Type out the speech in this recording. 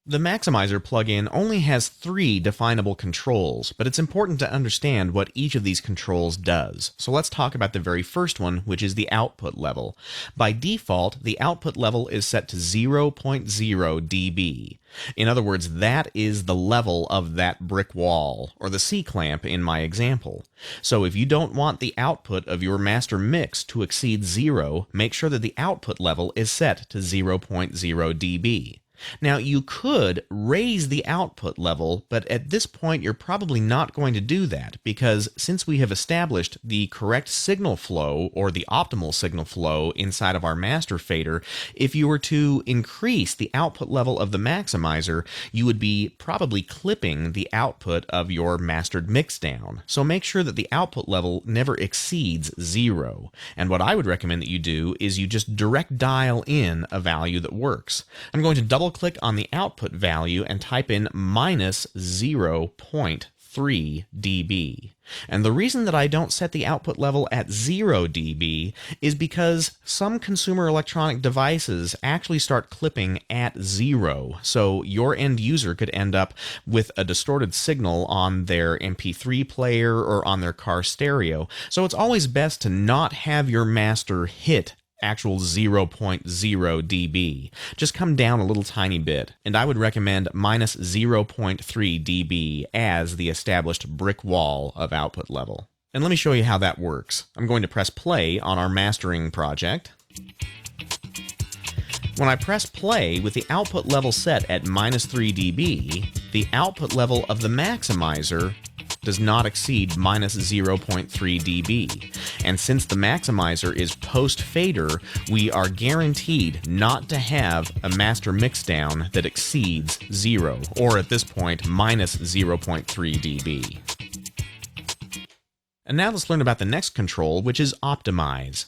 The Maximizer plugin only has 3 definable controls, but it's important to understand what each of these controls does. So let's talk about the very first one, which is the output level. By default, the output level is set to 0.0 dB. In other words, that is the level of that brick wall, or the C-clamp in my example. So if you don't want the output of your master mix to exceed 0, make sure that the output level is set to 0.0 dB. Now, you could raise the output level, but at this point you're probably not going to do that, because since we have established the correct signal flow, or the optimal signal flow inside of our master fader, if you were to increase the output level of the maximizer, you would be probably clipping the output of your mastered mix down. So make sure that the output level never exceeds 0. And what I would recommend that you do is you just direct dial in a value that works. I'm going to double click on the output value and type in minus 0.3 dB. And the reason that I don't set the output level at 0 dB is because some consumer electronic devices actually start clipping at 0. So your end user could end up with a distorted signal on their MP3 player or on their car stereo. So it's always best to not have your master hit actual 0.0 dB. Just come down a little tiny bit, and I would recommend minus 0.3 dB as the established brick wall of output level. And let me show you how that works. I'm going to press play on our mastering project. When I press play with the output level set at minus 3 dB, the output level of the maximizer does not exceed minus 0.3 dB. And since the maximizer is post-fader, we are guaranteed not to have a master mixdown that exceeds 0, or at this point, minus 0.3 dB. And now let's learn about the next control, which is Optimize.